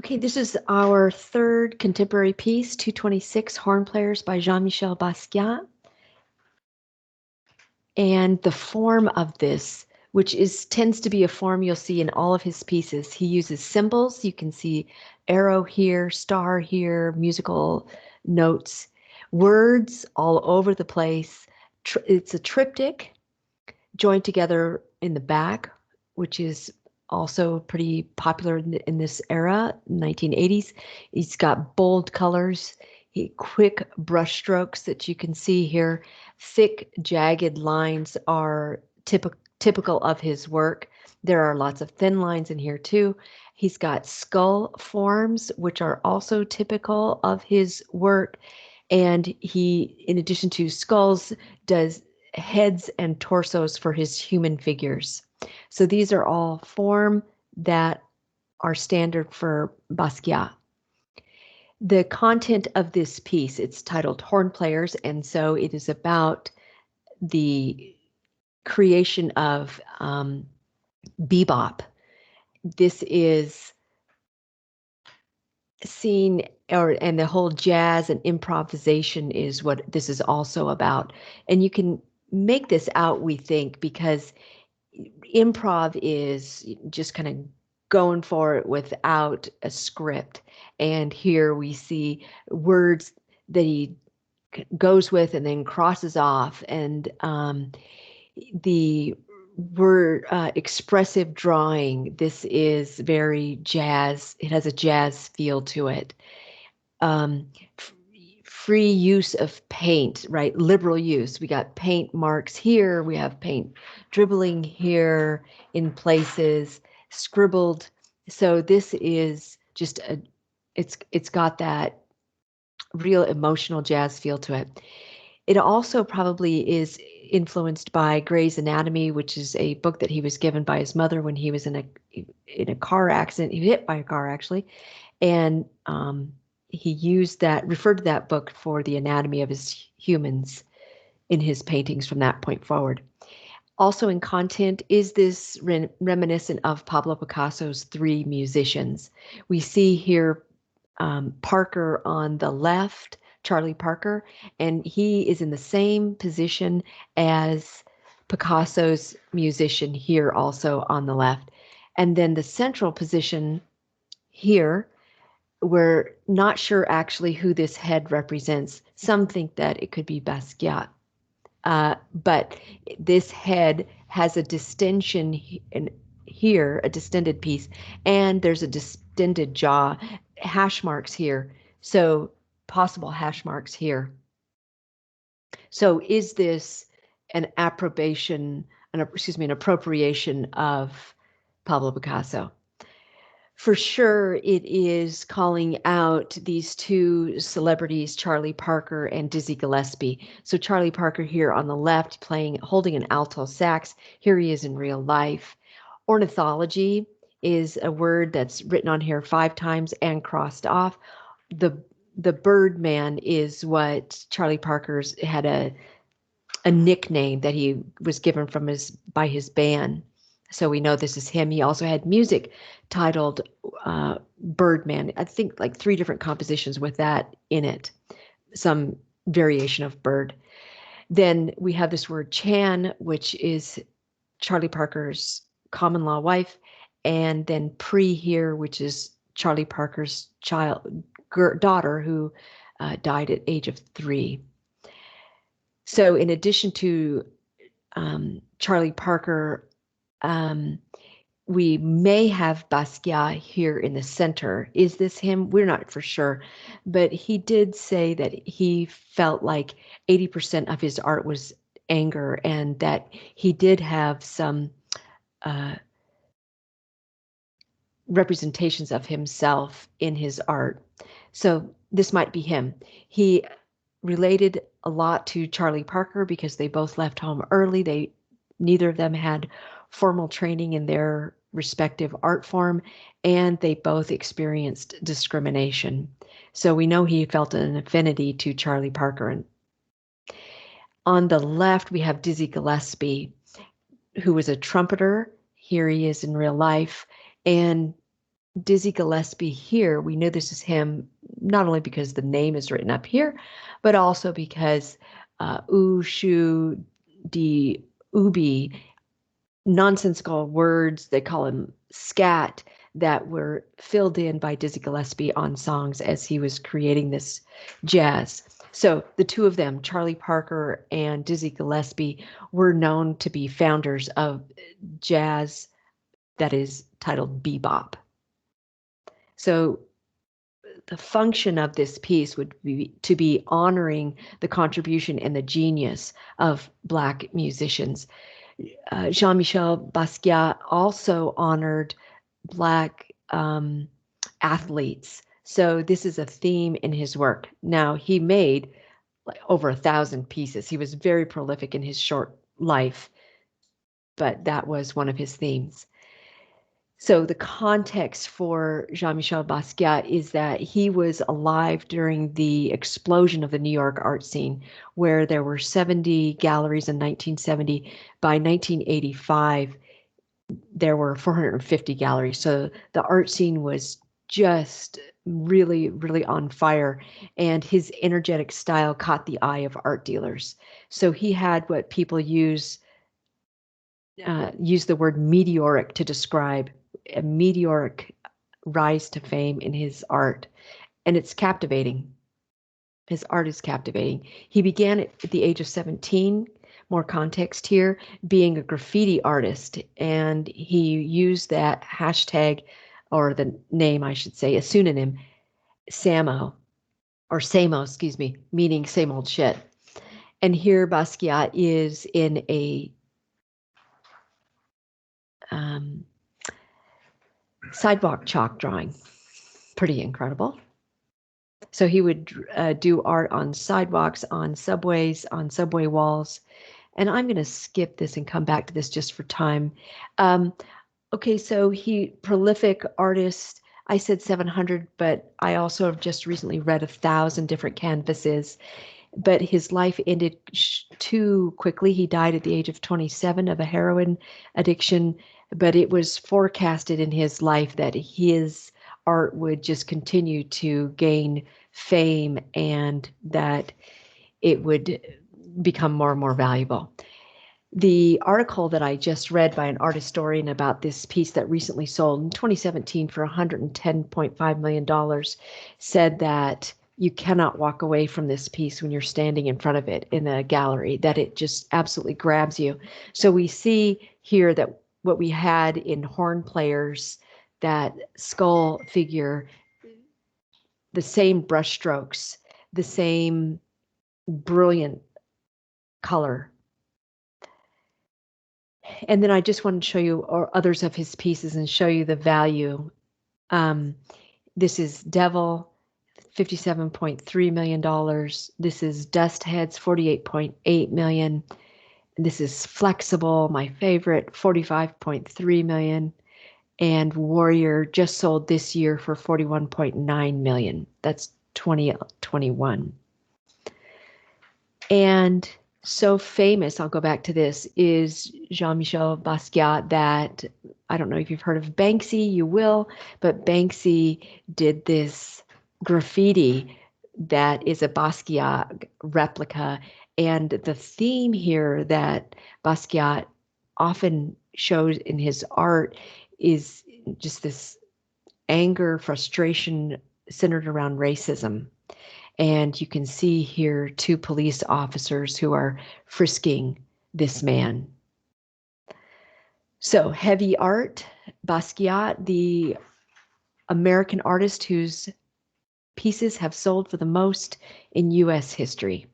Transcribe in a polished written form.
Okay, this is our third contemporary piece, 226 Horn Players by Jean-Michel Basquiat. And the form of this, which tends to be a form you'll see in all of his pieces, he uses symbols. You can see arrow here, star here, musical notes, words all over the place. It's a triptych joined together in the back, which is also pretty popular in this era, 1980s. He's got bold colors, quick brush strokes that you can see here. Thick, jagged lines are typical of his work. There are lots of thin lines in here too. He's got skull forms, which are also typical of his work. And he, in addition to skulls, does heads and torsos for his human figures. So these are all form that are standard for Basquiat. The content of this piece, it's titled Horn Players, and so it is about the creation of bebop. This is seen, and the whole jazz and improvisation is what this is also about. And you can make this out, we think, because improv is just kind of going for it without a script. And here we see words that he goes with and then crosses off. And the word expressive drawing, this is very jazz. It has a jazz feel to it. Um, free use of paint, right? Liberal use. We got paint marks here. We have paint dribbling here in places, scribbled. So this is just it's got that real emotional jazz feel to it. It also probably is influenced by Gray's Anatomy, which is a book that he was given by his mother when he was in a car accident. He was hit by a car actually, and he referred to that book for the anatomy of his humans in his paintings from that point forward. Also in content is this reminiscent of Pablo Picasso's Three Musicians. We see here Parker on the left, Charlie Parker, and he is in the same position as Picasso's musician here also on the left. And then the central position here, we're not sure actually who this head represents. Some think that it could be Basquiat. But this head has a distension here, a distended piece, and there's a distended jaw, hash marks here. So possible hash marks here. So is this an an appropriation of Pablo Picasso? For sure, it is calling out these two celebrities, Charlie Parker and Dizzy Gillespie. So Charlie Parker here on the left, holding an alto sax. Here he is in real life. Ornithology is a word that's written on here 5 times and crossed off. The Birdman is what Charlie Parker's had a nickname that he was given by his band. So we know this is him. He also had music titled Birdman. I think like 3 different compositions with that in it, some variation of bird. Then we have this word Chan, which is Charlie Parker's common law wife, and then Pre here, which is Charlie Parker's daughter who died at age of 3. So in addition to Charlie Parker, we may have Basquiat here in the center. Is this him? We're not for sure. But he did say that he felt like 80% of his art was anger and that he did have some representations of himself in his art. So this might be him. He related a lot to Charlie Parker because they both left home early. Neither of them had formal training in their respective art form, and they both experienced discrimination. So we know he felt an affinity to Charlie Parker. And on the left, we have Dizzy Gillespie, who was a trumpeter. Here he is in real life. And Dizzy Gillespie here, we know this is him not only because the name is written up here, but also because Ushu di Ubi, nonsensical words, they call him scat, that were filled in by Dizzy Gillespie on songs as he was creating this jazz. So the two of them, Charlie Parker and Dizzy Gillespie, were known to be founders of jazz that is titled bebop. So the function of this piece would be to be honoring the contribution and the genius of Black musicians. Jean-Michel Basquiat also honored Black athletes. So this is a theme in his work. Now, he made like over 1,000 pieces. He was very prolific in his short life, but that was one of his themes. So the context for Jean-Michel Basquiat is that he was alive during the explosion of the New York art scene, where there were 70 galleries in 1970. By 1985, there were 450 galleries. So the art scene was just really, really on fire, and his energetic style caught the eye of art dealers. So he had what people use the word meteoric to describe, a meteoric rise to fame in his art, and it's captivating. His art is captivating. He began at the age of 17, more context here, being a graffiti artist, and he used that hashtag, or the name, I should say, a pseudonym, Samo, or Samo, excuse me, meaning same old shit. And here Basquiat is in a sidewalk chalk drawing. Pretty incredible. So he would do art on sidewalks, on subways, on subway walls. And I'm going to skip this and come back to this just for time. Okay, so he prolific artist. I said 700, but I also have just recently read 1,000 different canvases. But his life ended too quickly. He died at the age of 27 of a heroin addiction. But it was forecasted in his life that his art would just continue to gain fame and that it would become more and more valuable. The article that I just read by an art historian about this piece that recently sold in 2017 for $110.5 million said that you cannot walk away from this piece when you're standing in front of it in a gallery, that it just absolutely grabs you. So we see here that what we had in horn players, that skull figure, the same brushstrokes, the same brilliant color. And then I just wanted to show you others of his pieces and show you the value. This is Devil, $57.3 million. This is Dust Heads, $48.8 million. This is Flexible, my favorite, $45.3 million. And Warrior just sold this year for $41.9 million. That's 2021. And so famous, I'll go back to this, is Jean-Michel Basquiat that, I don't know if you've heard of Banksy, you will, but Banksy did this graffiti that is a Basquiat replica. And the theme here that Basquiat often shows in his art is just this anger, frustration centered around racism. And you can see here 2 police officers who are frisking this man. So heavy art, Basquiat, the American artist whose pieces have sold for the most in U.S. history.